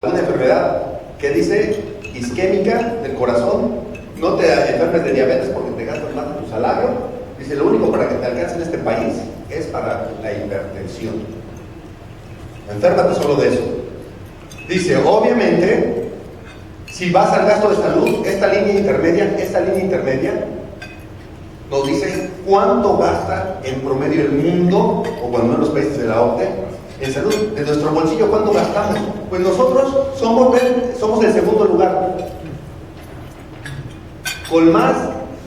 Una enfermedad que dice isquémica del corazón, no te enfermes de diabetes porque te gastas más de tu salario. Dice, lo único para que te alcance en este país es para la hipertensión. Enférmate solo de eso. Dice, obviamente, si vas al gasto de salud, esta línea intermedia nos dice cuánto gasta en promedio el mundo, o cuando menos los países de la OCDE, en salud. De nuestro bolsillo, ¿cuánto gastamos? Pues nosotros somos el segundo lugar, con más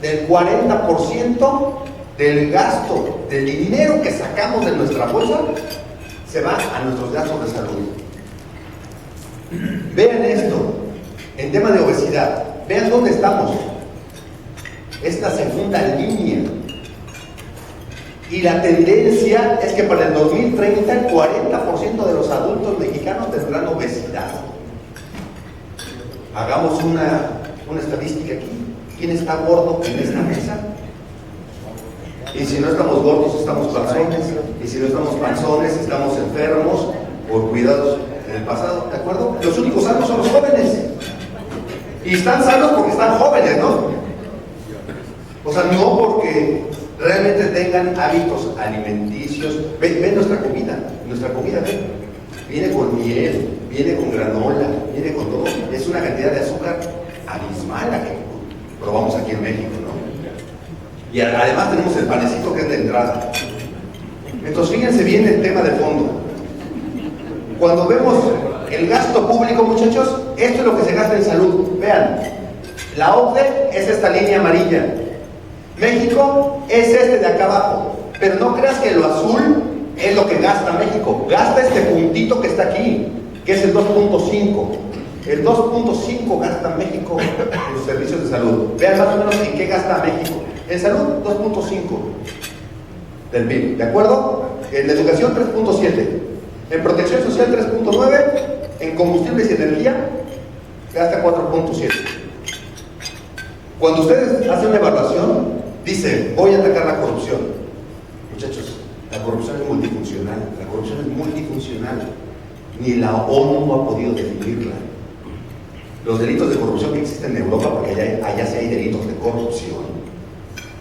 del 40% del gasto, del dinero que sacamos de nuestra bolsa, se va a nuestros gastos de salud. Vean esto, en tema de obesidad, vean dónde estamos. Es la segunda línea. Y la tendencia es que para el 2030 el 40% de los adultos mexicanos tendrán obesidad. Hagamos una estadística aquí. ¿Quién está gordo en esta mesa? Y si no estamos gordos, estamos panzones. Y si no estamos panzones, estamos enfermos por cuidados en el pasado. ¿De acuerdo? Los únicos sanos son los jóvenes. Y están sanos porque están jóvenes, ¿no? O sea, no porque realmente tengan hábitos alimenticios. Ven nuestra comida, ven. Viene con miel, viene con granola, viene con todo. Es una cantidad de azúcar abismal la que probamos aquí en México, ¿no? Y además tenemos el panecito que es de entrada. Entonces fíjense bien el tema de fondo. Cuando vemos el gasto público, muchachos, esto es lo que se gasta en salud. Vean, la OCDE es esta línea amarilla. México es este de acá abajo, pero no creas que lo azul es lo que gasta México. Gasta este puntito que está aquí, que es el 2.5. El 2.5 gasta México en los servicios de salud. Vean más o menos en qué gasta México. En salud, 2.5 del PIB, ¿de acuerdo? En educación, 3.7. En protección social, 3.9. En combustibles y energía, gasta 4.7. Cuando ustedes hacen una evaluación, dice, voy a atacar la corrupción. Muchachos, la corrupción es multifuncional. La corrupción es multifuncional. Ni la ONU ha podido definirla. Los delitos de corrupción que existen en Europa, porque allá sí hay delitos de corrupción.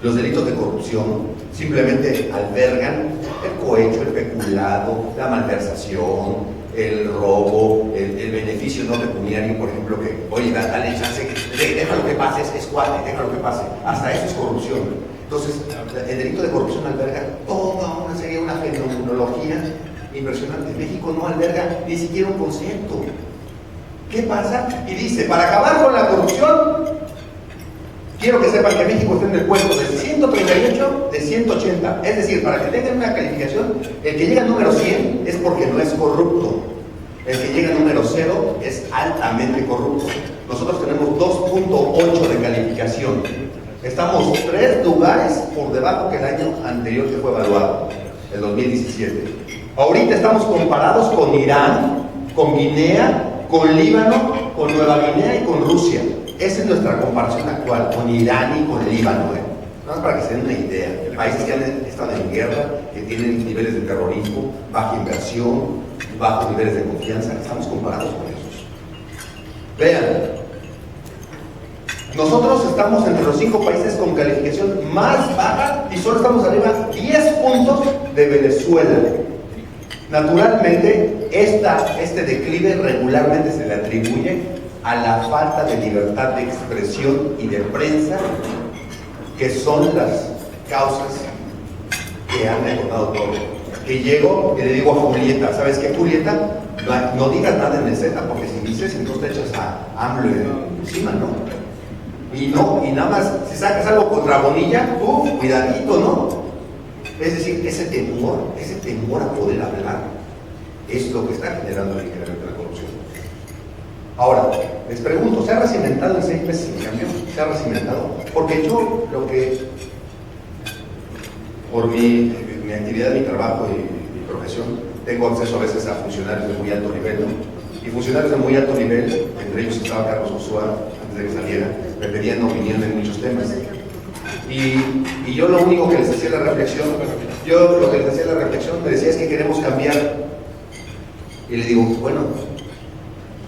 Los delitos de corrupción simplemente albergan el cohecho, el peculado, la malversación, el robo, el beneficio no pecuniario, por ejemplo, que, oye, dale chance, deja lo que pase, es cuate, deja lo que pase. Hasta eso es corrupción. Entonces, el delito de corrupción alberga toda una serie, una fenomenología impresionante. México no alberga ni siquiera un concepto. ¿Qué pasa? Y dice, para acabar con la corrupción, quiero que sepan que México está en el puesto de 138 de 180. Es decir, para que tengan una calificación, el que llega al número 100 es porque no es corrupto. El que llega al número 0 es altamente corrupto. Nosotros tenemos 2.8 de calificación. Estamos 3 lugares por debajo que el año anterior que fue evaluado, el 2017. Ahorita estamos comparados con Irán, con Guinea, con Líbano, con Nueva Guinea y con Rusia. Esa es nuestra comparación actual, con Irán y con Líbano. Nada más para que se den una idea. Países que han estado en guerra, que tienen niveles de terrorismo, baja inversión, bajos niveles de confianza. Estamos comparados con esos. Vean, nosotros estamos entre los 5 países con calificación más baja y solo estamos arriba 10 puntos de Venezuela. Naturalmente, este declive regularmente se le atribuye a la falta de libertad de expresión y de prensa, que son las causas que han detonado todo. Que llego y le digo a Julieta, ¿sabes qué, Julieta? No digas nada en el Z, porque si dices, entonces te echas a AMLO encima, ¿no? Y nada más, si sacas algo contra Bonilla, cuidadito, ¿no? Es decir, ese temor a poder hablar es lo que está generando el incremento de la corrupción. Ahora, les pregunto, ¿se ha recimentado en 6 meses el cambio? ¿Se ha recimentado? Porque yo por mi actividad, mi trabajo y mi profesión, tengo acceso a veces a funcionarios de muy alto nivel, ¿no? Y funcionarios de muy alto nivel, entre ellos estaba Carlos Ursúa, antes de que saliera, me pedían opinión en muchos temas. Y yo lo único que les hacía la reflexión, me decía es que queremos cambiar. Y le digo, bueno,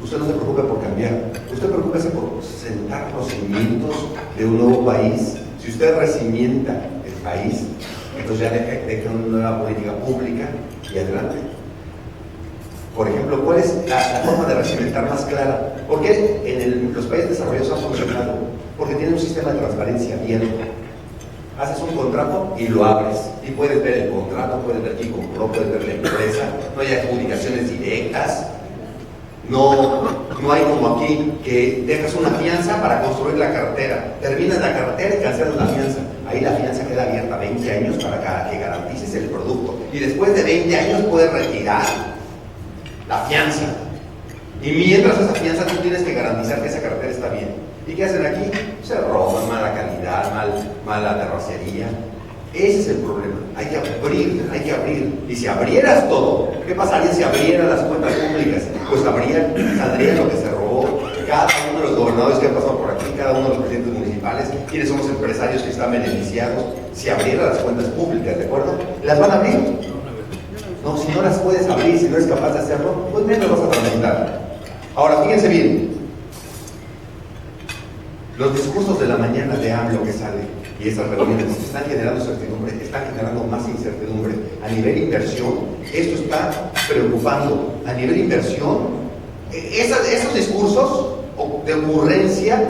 Usted no se preocupe por cambiar, usted preocúpese por sentar los cimientos de un nuevo país. Si usted recimienta el país, entonces ya deja una nueva política pública y adelante. Por ejemplo, ¿cuál es la forma de recimentar más clara? ¿Por qué los países desarrollados han funcionado? Porque tienen un sistema de transparencia abierto. Haces un contrato y lo abres. Y puedes ver el contrato, puedes ver quién compró, puedes ver la empresa. No hay adjudicaciones directas. No hay como aquí que dejas una fianza para construir la carretera. Terminas la carretera y cancelas la fianza. Ahí la fianza queda abierta 20 años para que garantices el producto. Y después de 20 años puedes retirar la fianza. Y mientras esa fianza tú tienes que garantizar que esa carretera está bien. ¿Y qué hacen aquí? Se roban, mala calidad, mala terracería. Ese es el problema. Hay que abrir. Y si abrieras todo, ¿qué pasaría si abrieran las cuentas públicas? Pues saldría lo que se robó. Cada uno de los gobernadores que han pasado por aquí, cada uno de los presidentes municipales, quienes somos empresarios que están beneficiados, si abrieran las cuentas públicas, ¿de acuerdo? ¿Las van a abrir? No, si no las puedes abrir, si no eres capaz de hacerlo, pues menos vas a transitar. Ahora, fíjense bien. Los discursos de la mañana de AMLO que sale y esas reuniones están generando incertidumbre, están generando más incertidumbre. A nivel inversión, esto está preocupando. A nivel inversión, esos discursos de ocurrencia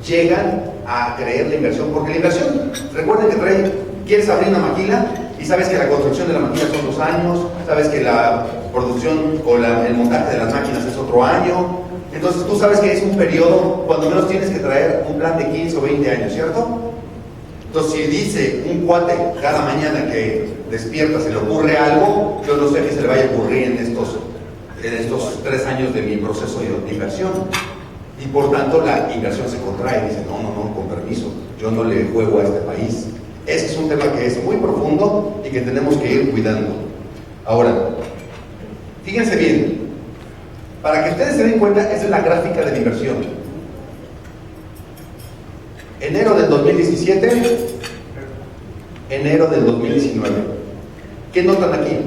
llegan a creer la inversión, porque la inversión, recuerden que quieres abrir una maquila y sabes que la construcción de la maquila son 2 años, sabes que la producción o el montaje de las máquinas es otro año. Entonces tú sabes que es un periodo, cuando menos tienes que traer un plan de 15 o 20 años, ¿cierto? Entonces si dice un cuate cada mañana que despierta se le ocurre algo, yo no sé qué se le vaya a ocurrir en estos 3 años de mi proceso de inversión. Y por tanto la inversión se contrae y dice, no, con permiso, yo no le juego a este país. Ese es un tema que es muy profundo y que tenemos que ir cuidando. Ahora, fíjense bien. Para que ustedes se den cuenta, esa es la gráfica de la inversión. Enero del 2017, enero del 2019. ¿Qué notan aquí?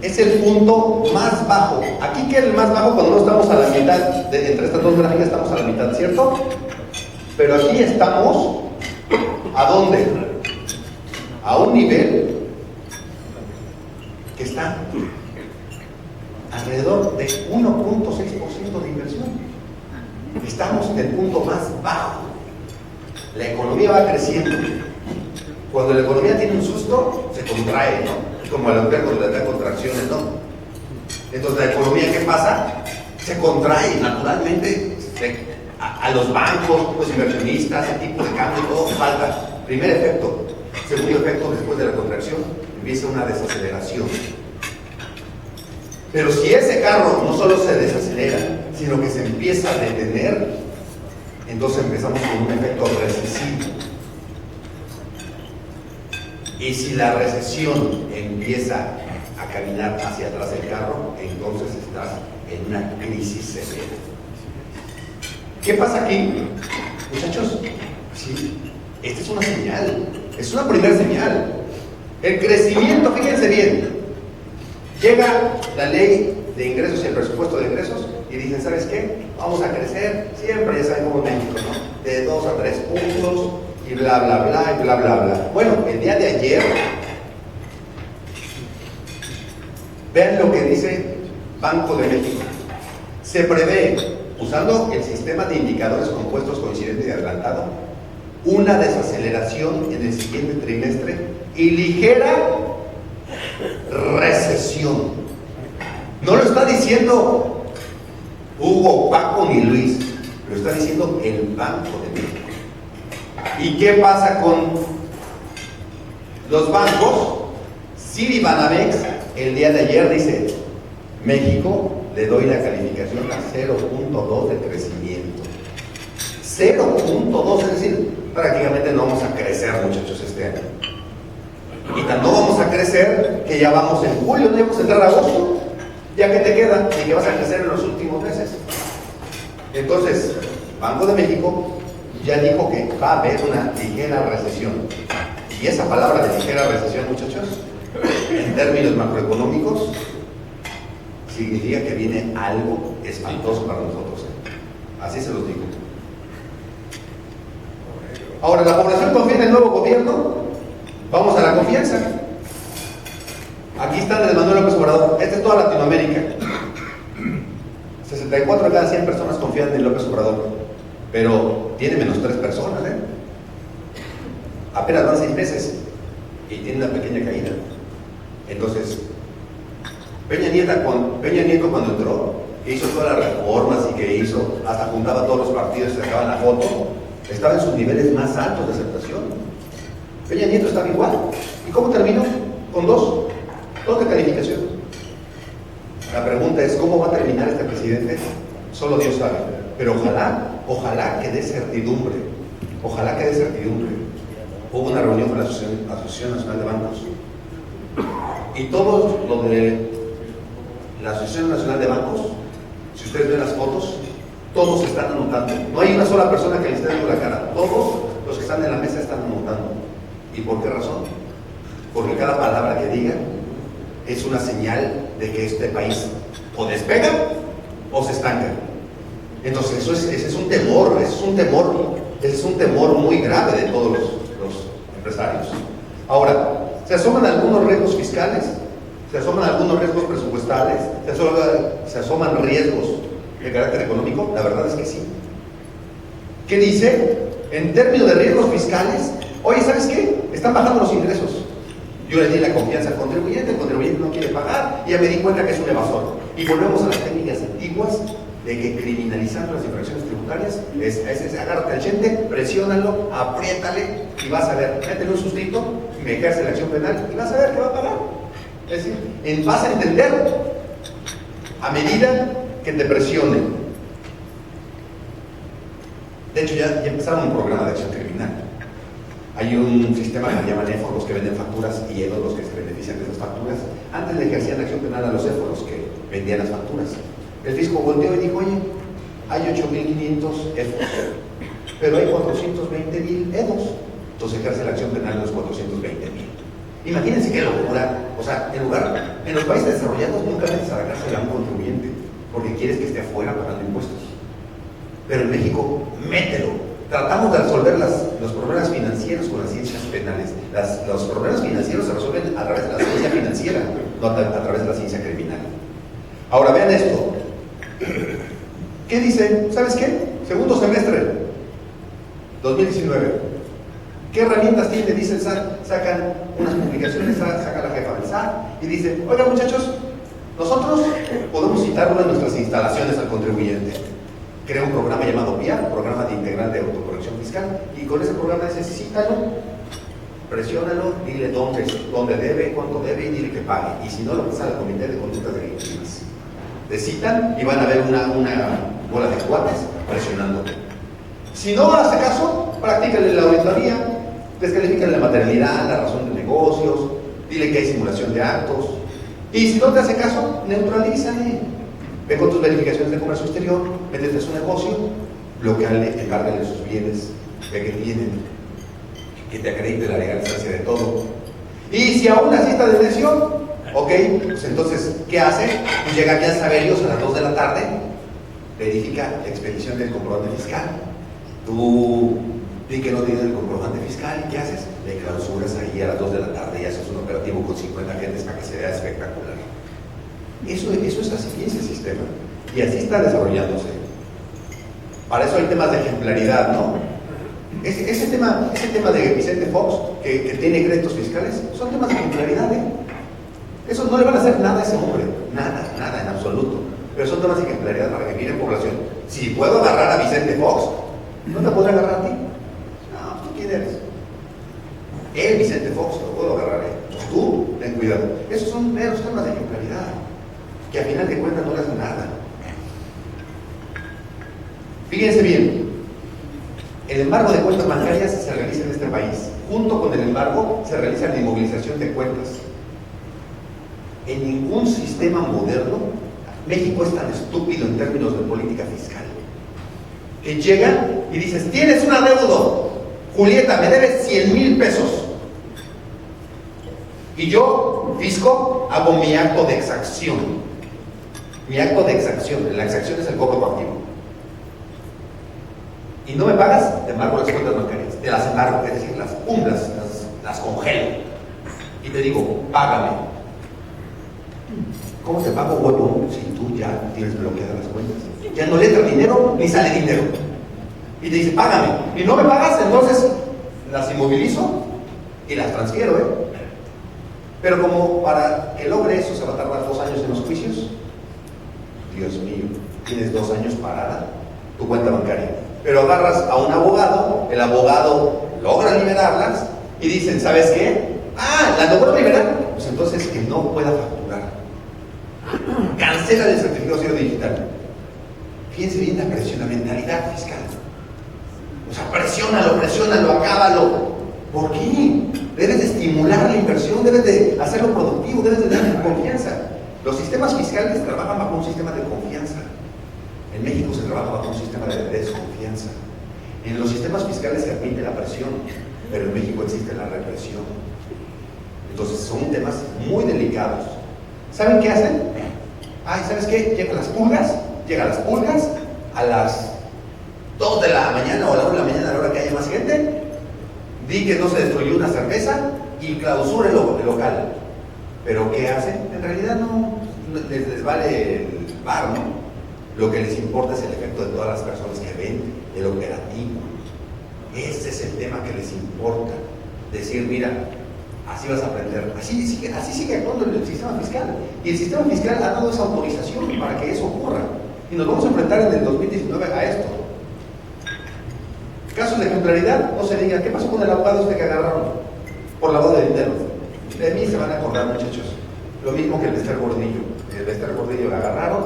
Es el punto más bajo. Aquí que es el más bajo cuando no estamos a la mitad, entre estas dos gráficas estamos a la mitad, ¿cierto? Pero aquí estamos, ¿a dónde? A un nivel que está alrededor de 1.6% de inversión. Estamos en el punto más bajo. La economía va creciendo. Cuando la economía tiene un susto, se contrae, ¿no? Es como la mujer cuando le da contracciones, ¿no? Entonces, ¿la economía qué pasa? Se contrae naturalmente. A los bancos, los inversionistas, el tipo de cambio, todo falta. Primer efecto. Segundo efecto, después de la contracción, empieza una desaceleración. Pero si ese carro no solo se desacelera, sino que se empieza a detener, entonces empezamos con un efecto recesivo. Y si la recesión empieza a caminar hacia atrás del carro, entonces estás en una crisis severa. ¿Qué pasa aquí? Muchachos, sí, esta es una señal, es una primera señal. El crecimiento, fíjense bien. Llega la ley de ingresos y el presupuesto de ingresos y dicen, ¿sabes qué? Vamos a crecer, siempre ya saben como en México, ¿no? De 2 a 3 puntos y bla, bla, bla, y bla, bla, bla. Bueno, el día de ayer, vean lo que dice Banco de México. Se prevé, usando el sistema de indicadores compuestos coincidente y adelantado, una desaceleración en el siguiente trimestre y ligera recesión. No lo está diciendo Hugo, Paco ni Luis, lo está diciendo el Banco de México. ¿Y qué pasa con los bancos? Citibanamex el día de ayer dice, México le doy la calificación a 0.2 de crecimiento. 0.2, es decir, prácticamente no vamos a crecer, muchachos, este año. Y tanto vamos a crecer que ya vamos en julio, no vamos a entrar a agosto. ¿Ya qué te queda? ¿Y que vas a crecer en los últimos meses? Entonces, Banco de México ya dijo que va a haber una ligera recesión. Y esa palabra de ligera recesión, muchachos, en términos macroeconómicos, significa que viene algo espantoso para nosotros. Así se los digo. Ahora, la población confía en el nuevo gobierno. Vamos a la confianza. Aquí está Andrés Manuel López Obrador. Esta es toda Latinoamérica. 64 de cada 100 personas confían en López Obrador, pero tiene menos 3 personas, apenas van 6 meses y tiene una pequeña caída. Entonces, Peña Nieto cuando entró, que hizo todas las reformas y que hizo, hasta juntaba a todos los partidos y sacaban la foto, estaba en sus niveles más altos de aceptación. Peña Nieto estaba igual. ¿Y cómo terminó? Con 2 de calificación. La pregunta es, ¿cómo va a terminar este presidente? Solo Dios sabe. Pero ojalá que dé certidumbre. Ojalá que dé certidumbre. Hubo una reunión con la Asociación Nacional de Bancos. Y todos los de la Asociación Nacional de Bancos, si ustedes ven las fotos, todos están anotando. No hay una sola persona que le esté dando la cara. Todos los que están en la mesa están anotando. ¿Y por qué razón? Porque cada palabra que digan es una señal de que este país o despega o se estanca. Entonces ese es un temor, ese es un temor muy grave de todos los empresarios. Ahora, se asoman algunos riesgos fiscales, se asoman algunos riesgos presupuestales, se asoman riesgos de carácter económico. La verdad es que sí. ¿Qué dice? En términos de riesgos fiscales, oye, ¿sabes qué? Están bajando los ingresos. Yo le di la confianza al contribuyente, el contribuyente no quiere pagar, y ya me di cuenta que es un evasor. Y volvemos a las técnicas antiguas de que criminalizando las infracciones tributarias es agárrate al gente, presiónalo, apriétale y vas a ver, métele un sustito, me ejerce la acción penal y vas a ver que va a pagar. Es decir, vas a entender a medida que te presionen. De hecho, ya empezaron un programa de acción criminal. Hay un sistema que se llaman éforos que venden facturas y ellos los que se benefician de esas facturas. Antes le ejercían acción penal a los éforos que vendían las facturas. El fisco volteó y dijo, oye, hay 8.500 éforos, pero hay 420.000 EDOs. Entonces ejerce la acción penal de los 420.000. Imagínense qué locura. O sea, en los países desarrollados nunca metes a la cárcel a un contribuyente porque quieres que esté afuera pagando impuestos. Pero en México, mételo. Tratamos de resolver los problemas financieros con las ciencias penales. Los problemas financieros se resuelven a través de la ciencia financiera, no a través de la ciencia criminal. Ahora vean esto. ¿Qué dice? ¿Sabes qué? Segundo semestre 2019. ¿Qué herramientas tiene? Dice el SAT. Sacan unas publicaciones, saca la jefa del SAT y dice, oiga muchachos, nosotros podemos citarlo en nuestras instalaciones al contribuyente. Crea un programa llamado PIA, Programa de Integral de Autocorrección Fiscal, y con ese programa dice, cítalo, presiónalo, dile dónde debe, cuánto debe y dile que pague. Y si no, lo pasa al Comité de Conductas Delictivas. Te citan y van a ver una bola de cuates presionándote. Si no hace caso, practícale la auditoría, descalifícale la materialidad, la razón de negocios, dile que hay simulación de actos. Y si no te hace caso, neutralízale. Ve con tus verificaciones de comercio exterior, métete a su negocio, bloqueale, embárgale sus bienes, ve que tienen, que te acredite la legalización de todo. Y si aún así está de necio, ok, pues entonces, ¿qué hace? Pues llega aquí a Sabelios a las 2 de la tarde, verifica la expedición del comprobante fiscal. Tú di que no tienes el comprobante fiscal, ¿y qué haces? Le clausuras ahí a las 2 de la tarde y haces un operativo con 50 agentes para que se vea espectacular. Eso es así, ese sistema. Y así está desarrollándose. Para eso hay temas de ejemplaridad, ¿no? Ese tema de Vicente Fox, que tiene créditos fiscales, son temas de ejemplaridad, ¿eh? Eso no le van a hacer nada a ese hombre. Nada, en absoluto. Pero son temas de ejemplaridad para que mire población. Si puedo agarrar a Vicente Fox, ¿no te podré agarrar a ti? No, ¿tú quién eres? Él, Vicente Fox, lo puedo agarrar, ¿eh? Pues tú, ten cuidado. Esos son meros temas de ejemplaridad, que al final de cuentas no le hacen nada. Fíjense bien, el embargo de cuentas bancarias se realiza en este país. Junto con el embargo se realiza la inmovilización de cuentas. En ningún sistema moderno México es tan estúpido en términos de política fiscal, que llega y dices, tienes un adeudo, Julieta, me debes 100,000 pesos. Y yo, fisco, hago mi acto de exacción. mi acto de exacción, la exacción es el cobro coactivo. Y no me pagas, te embargo las cuentas bancarias, te las embargo, es decir, las congelo. Y te digo, págame. ¿Cómo te pago, huevo? Si tú ya tienes bloqueadas las cuentas. Ya no le entra dinero, ni sale dinero. Y te dice, págame. Y no me pagas, entonces las inmovilizo y las transfiero, ¿eh? Pero como para que logre eso se va a tardar 2 años en los juicios, Dios mío, tienes 2 años parada tu cuenta bancaria. Pero agarras a un abogado, el abogado logra liberarlas y dicen, ¿sabes qué? Ah, ¿la logró liberar? Pues entonces que no pueda facturar. Cancela el certificado de cero digital. Fíjense bien la presión, la mentalidad fiscal. O sea, presiónalo, acábalo. ¿Por qué? Debes de estimular la inversión, debes de hacerlo productivo, debes de darle confianza. Los sistemas fiscales trabajan bajo un sistema de confianza. En México se trabaja bajo un sistema de desconfianza. En los sistemas fiscales se admite la presión, pero en México existe la represión. Entonces son temas muy delicados. ¿Saben qué hacen? Ay, ¿sabes qué? Llegan las pulgas a las 2 de la mañana o a la 1 de la mañana, a la hora que haya más gente. Di que no se destruyó una cerveza y clausura el local. Pero ¿qué hacen? En realidad no les vale el bar, ¿no? Lo que les importa es el efecto de todas las personas que ven el operativo. Ese es el tema que les importa. Decir, mira, así vas a aprender. Así sigue actuando el sistema fiscal. Y el sistema fiscal ha dado esa autorización para que eso ocurra. Y nos vamos a enfrentar en el 2019 a esto. Casos de ejemplaridad, no se diga, ¿qué pasó con el abogado que agarraron por lavado de dinero? De mí se van a acordar, muchachos. Lo mismo que el Bester Gordillo. El Bester Gordillo la agarraron,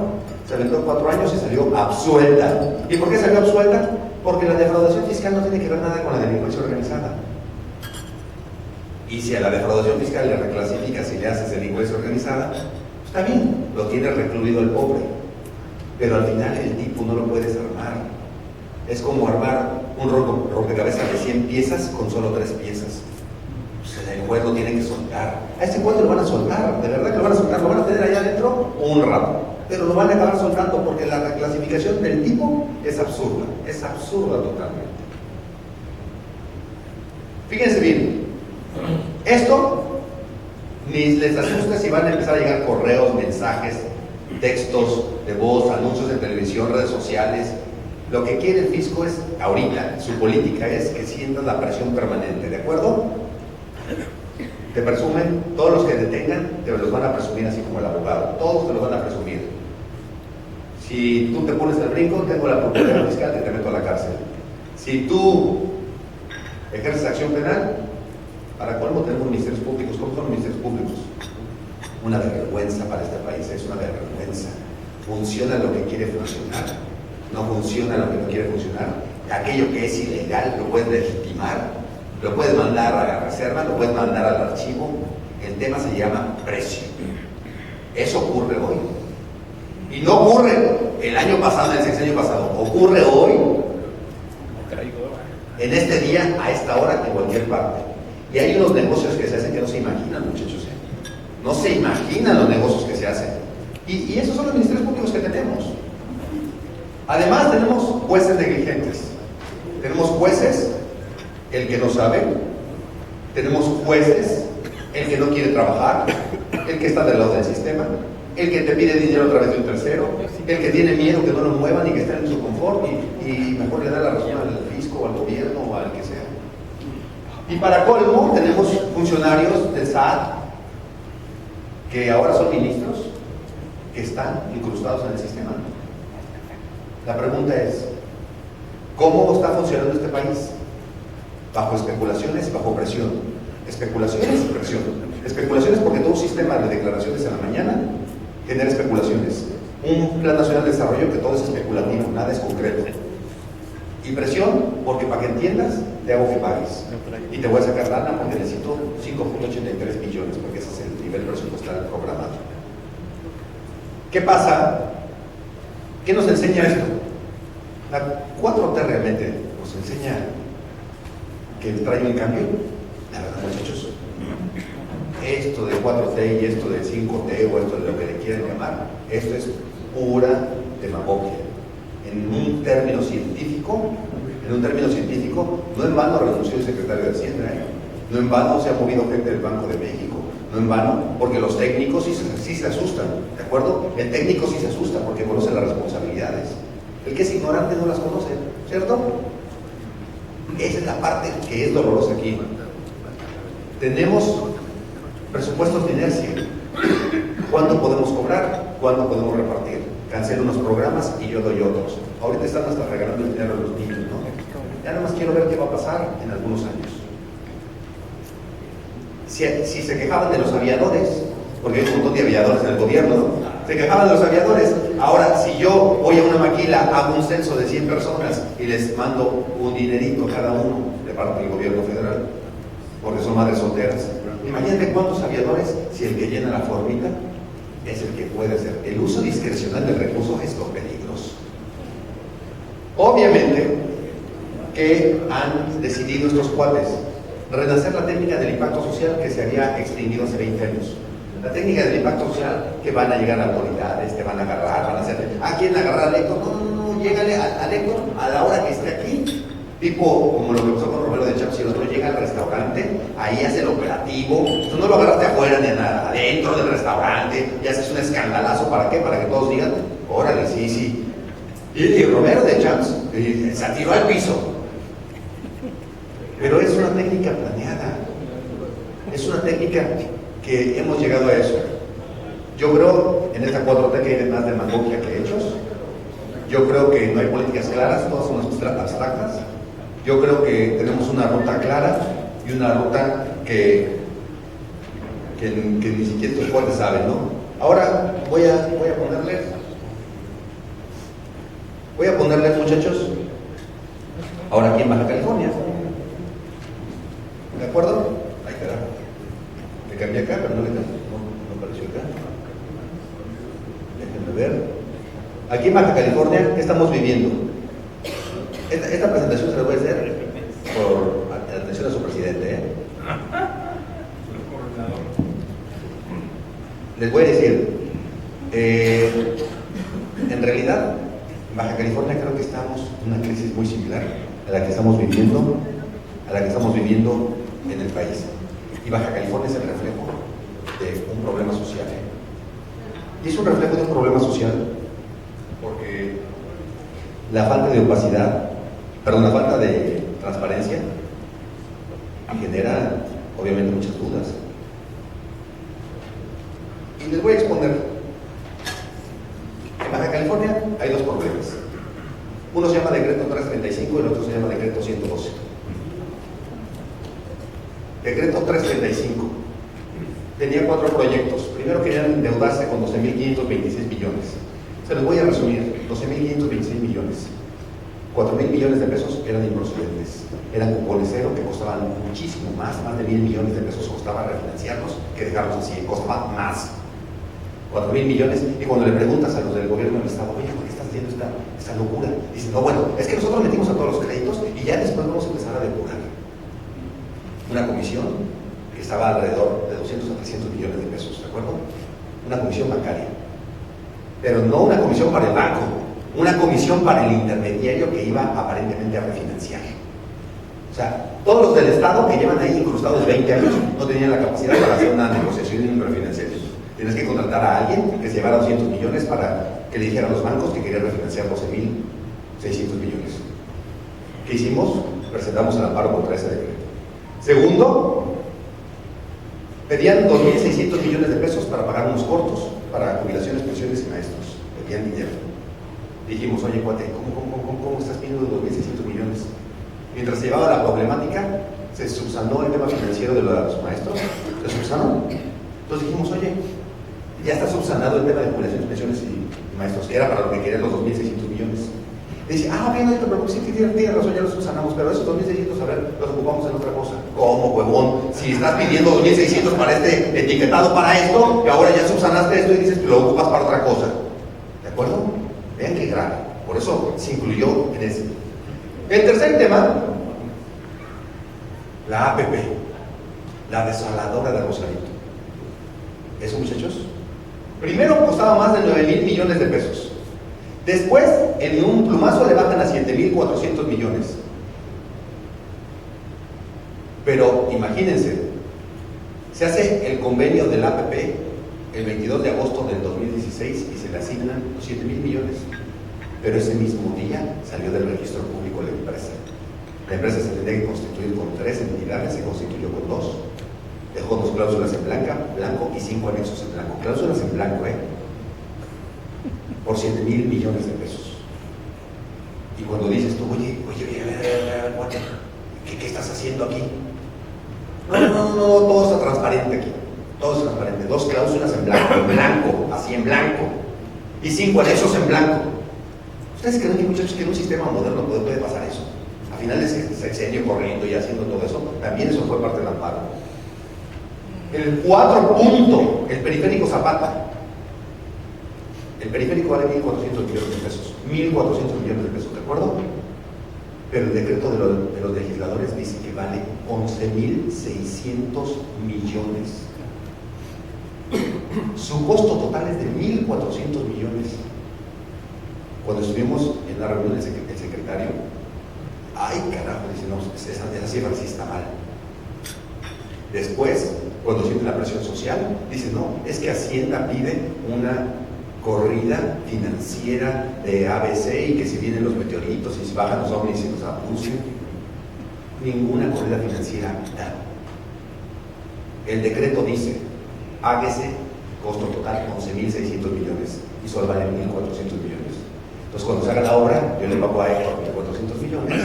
se aventó 4 años y salió absuelta. ¿Y por qué salió absuelta? Porque la defraudación fiscal no tiene que ver nada con la delincuencia organizada. Y si a la defraudación fiscal le reclasificas y le haces delincuencia organizada, está bien, lo tiene recluido el pobre. Pero al final el tipo no lo puedes armar. Es como armar un rompecabezas de 100 piezas con solo 3 piezas. Pues el juez lo tiene que soltar. A ese juez lo van a soltar, de verdad que lo van a soltar, lo van a tener allá adentro un rato. Pero lo van a acabar soltando porque la reclasificación del tipo es absurda totalmente. Fíjense bien, esto ni les asusta si van a empezar a llegar correos, mensajes, textos de voz, anuncios de televisión, redes sociales. Lo que quiere el fisco es, ahorita, su política es que sientas la presión permanente, ¿de acuerdo? Te presumen, todos los que detengan, te los van a presumir así como el abogado, todos te los van a presumir. Si tú te pones el brinco, tengo la procuraduría fiscal que te meto a la cárcel. Si tú ejerces acción penal, para colmo tenemos ministerios públicos. ¿Cómo son los ministerios públicos? Una vergüenza para este país, es una vergüenza. Funciona lo que quiere funcionar, no funciona lo que no quiere funcionar. Aquello que es ilegal lo puedes legitimar, lo puedes mandar a la reserva, lo puedes mandar al archivo. El tema se llama precio. Eso ocurre hoy. Y no ocurre el año pasado, el sexenio pasado, ocurre hoy, en este día, a esta hora, en cualquier parte. Y hay unos negocios que se hacen que no se imaginan, muchachos. No se imaginan los negocios que se hacen. Y esos son los ministerios públicos que tenemos. Además, tenemos jueces negligentes. Tenemos jueces, el que no sabe. Tenemos jueces, el que no quiere trabajar, el que está del lado del sistema, el que te pide dinero a través de un tercero, el que tiene miedo que no lo muevan y que estén en su confort y mejor le da la razón al fisco o al gobierno o al que sea. Y para colmo, tenemos funcionarios del SAT que ahora son ministros que están incrustados en el sistema. La pregunta es, ¿cómo está funcionando este país? Bajo especulaciones y bajo presión. Especulaciones y presión. Especulaciones porque todo un sistema de declaraciones en la mañana genera especulaciones. Un plan nacional de desarrollo que todo es especulativo, nada es concreto. Y presión porque para que entiendas, te hago que pagues. Y te voy a sacar lana porque necesito 5.83 millones, porque ese es el nivel presupuestal programado. ¿Qué pasa? ¿Qué nos enseña esto? La 4T realmente nos enseña que trae un cambio. La verdad, muchachos, esto de 4T y esto de 5T o esto de lo que le quieran llamar, esto es pura demagogia. En un término científico, no en vano renunció el secretario de Hacienda, no en vano se ha movido gente del Banco de México, no en vano, porque los técnicos sí se asustan, ¿de acuerdo? El técnico sí se asusta porque conoce las responsabilidades. El que es ignorante no las conoce, ¿cierto? Esa es la parte que es dolorosa aquí. Tenemos presupuestos de inercia. ¿Cuándo podemos cobrar? ¿Cuándo podemos repartir? Cancelo unos programas y yo doy otros. Ahorita están hasta regalando el dinero a los niños, ¿no? Ya nada más quiero ver qué va a pasar en algunos años. Si se quejaban de los aviadores, porque hay un montón de aviadores en el gobierno, ¿no? Se quejaban de los aviadores. Ahora, si yo voy a una maquila, hago un censo de 100 personas y les mando un dinerito a cada uno de parte del gobierno federal, porque son madres solteras. Imagínate cuántos aviadores, si el que llena la formita es el que puede hacer. El uso discrecional del recurso es lo peligroso. Obviamente que han decidido estos cuates renacer la técnica del impacto social que se había extinguido hace 20 años. La técnica del impacto social, que van a llegar a autoridades, te van a agarrar, van a hacer, ¿quieren agarrar a Héctor? No, llégale a Héctor a la hora que esté aquí. Tipo, como lo que pasó con Romero de Champs, si el otro llega al restaurante, ahí hace el operativo, tú no lo agarraste afuera ni nada, adentro del restaurante, y haces un escandalazo, ¿para qué? Para que todos digan, órale, sí. Y Romero de Champs se tiró al piso. Pero es una técnica planeada, es una técnica que hemos llegado a eso. Yo creo en esta 4T que hay más demagogia que hechos. Yo creo que no hay políticas claras, todas son abstractas. Yo creo que tenemos una ruta clara y una ruta que ni siquiera estos cuates saben, ¿no? Ahora voy a ponerles, muchachos, ahora aquí en Baja California. ¿De acuerdo? Ahí está. Le cambié acá, pero no apareció acá. Déjenme ver. Aquí en Baja California, ¿qué estamos viviendo? Esta presentación se la voy a hacer por atención a su presidente. Les voy a decir, en realidad, en Baja California creo que estamos en una crisis muy similar a la que estamos viviendo en el país. Y Baja California es el reflejo de un problema social. Y es un reflejo de un problema social porque la falta de transparencia genera obviamente muchas dudas. Y les voy a exponer. En Baja California hay dos problemas. Uno se llama Decreto 335 y el otro se llama Decreto 112. Decreto 335 tenía 4 proyectos. Primero querían endeudarse con 12.526 millones. Se los voy a resumir. 12.526 millones. 4.000 millones de pesos eran improcedentes. Eran cupones cero que costaban muchísimo más de 1.000 millones de pesos costaba refinanciarlos que dejarlos así, costaba más. 4.000 millones, y cuando le preguntas a los del gobierno del estado, oye, ¿por qué estás haciendo esta locura? Dicen, no, bueno, es que nosotros metimos a todos los créditos y ya después vamos a empezar a depurar. Una comisión que estaba alrededor de 200 a 300 millones de pesos, ¿de acuerdo? Una comisión bancaria. Pero no una comisión para el banco, una comisión para el intermediario que iba aparentemente a refinanciar. O sea, todos los del Estado que llevan ahí incrustados 20 años no tenían la capacidad para hacer una negociación y un refinanciamiento. Tienes que contratar a alguien que se llevara 200 millones para que le dijera a los bancos que querían refinanciar 12.600 millones. ¿Qué hicimos? Presentamos el amparo contra ese decreto. Segundo, pedían 2.600 millones de pesos para pagar unos cortos, para jubilaciones, pensiones y maestros. Pedían dinero. Dijimos, oye, cuate, ¿cómo estás pidiendo 2.600 millones? Mientras se llevaba la problemática, se subsanó el tema financiero de los maestros, se subsanó. Entonces dijimos, oye, ya está subsanado el tema de jubilaciones, pensiones y maestros, que era para lo que querían los 2.600 millones. Y dice, ok, no te preocupes, sí, tienes razón, ya los subsanamos, pero esos 2.600, a ver, los ocupamos en otra cosa. ¿Cómo, huevón? Si estás pidiendo 2.600 para este etiquetado para esto, y ahora ya subsanaste esto y dices que lo ocupas para otra cosa. ¿De acuerdo? Vean qué grave. Por eso se incluyó en ese. El tercer tema, la APP, la desaladora de Rosarito. ¿Eso, muchachos? Primero costaba más de 9.000 millones de pesos. Después, en un plumazo le bajan a 7,400 millones. Pero imagínense, se hace el convenio del APP el 22 de agosto del 2016 y se le asignan los 7,000 millones. Pero ese mismo día salió del registro público la empresa. La empresa se tenía que constituir con 3 entidades, se constituyó con 2. Dejó 2 cláusulas en blanco y 5 anexos en blanco. Cláusulas en blanco, por 7,000 millones de pesos. Y cuando dices tú, oye, guate, ¿qué estás haciendo aquí? No, todo está transparente aquí. Todo es transparente. 2 cláusulas en blanco, así en blanco. Y 5 anexos en blanco. ¿Ustedes creen, muchachos, que en un sistema moderno puede pasar eso? A final de ese sexenio corriendo y haciendo todo eso, también eso fue parte del amparo. El 4 punto, el periférico Zapata. El periférico vale 1,400 millones de pesos. 1,400 millones de pesos, ¿de acuerdo? Pero el decreto de los legisladores dice que vale 11,600 millones. Su costo total es de 1,400 millones. Cuando estuvimos en la reunión del secretario, ay carajo, dice, no, esa cifra sí está mal. Después, cuando siente la presión social, dice, no, es que Hacienda pide una corrida financiera de ABC y que si vienen los meteoritos y si bajan los ovnis y los abusen. Ninguna corrida financiera da. El decreto dice, hágase costo total 11,600 millones y solo vale 1,400 millones. Entonces cuando se haga la obra, yo le pago a Héctor 1,400 millones.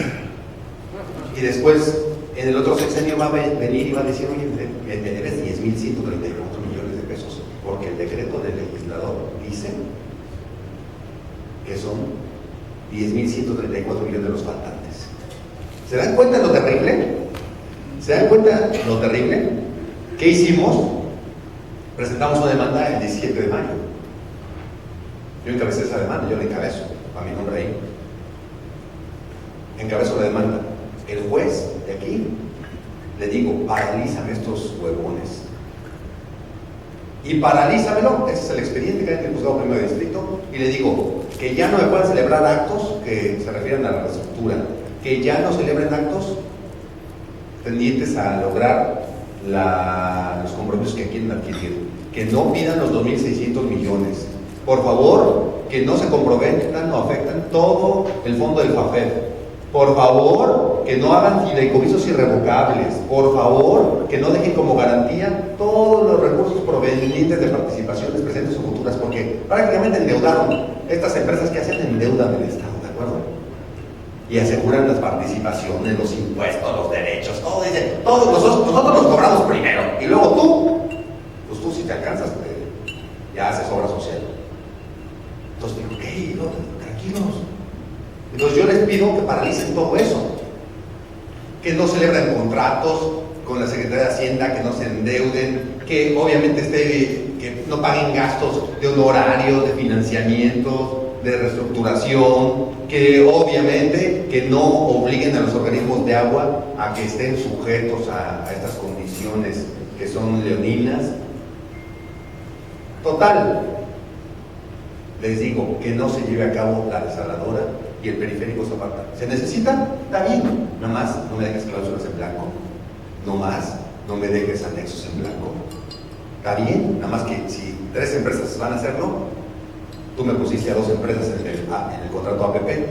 Y después, en el otro sexenio va a venir y va a decir, oye, me debes 10,134 millones de pesos, porque el decreto del legislador dice que son 10,134 millones de los faltantes. ¿Se dan cuenta lo terrible? ¿Se dan cuenta lo terrible? ¿Qué hicimos? Presentamos una demanda el 17 de mayo. Yo encabecé esa demanda, yo la encabezo, a mi nombre ahí. Encabezo la demanda. El juez de aquí le digo, paralízame estos huevones. Y paralízamelo, ese es el expediente que hay en el juzgado primero de distrito, y le digo que ya no me puedan celebrar actos que se refieren a la reestructura, que ya no celebren actos pendientes a lograr los compromisos que quieren adquirir, que no pidan los 2,600 millones. Por favor, que no se comprometan o afecten todo el fondo del FAFED. Por favor, que no hagan fideicomisos irrevocables. Por favor, que no dejen como garantía todos los recursos provenientes de participaciones presentes o futuras, porque prácticamente endeudaron. Estas empresas que hacen endeudan el Estado, ¿de acuerdo? Y aseguran las participaciones, los impuestos, los derechos, todo. Dicen, nosotros nos cobramos primero, y luego tú si te alcanzas, ya haces obra social. Entonces digo, tranquilos. Entonces yo les pido que paralicen todo eso, que no celebren contratos con la Secretaría de Hacienda, que no se endeuden, que obviamente que no paguen gastos de honorarios, de financiamiento, de reestructuración, que obviamente que no obliguen a los organismos de agua a que estén sujetos a estas condiciones que son leoninas. Total, les digo que no se lleve a cabo la desaladora y el periférico Zapata. ¿Se necesita? Está bien. Nada más no me dejes cláusulas en blanco. No más, no me dejes anexos en blanco. Está bien. Nada más que si 3 empresas van a hacerlo, tú me pusiste a 2 empresas en el contrato APP.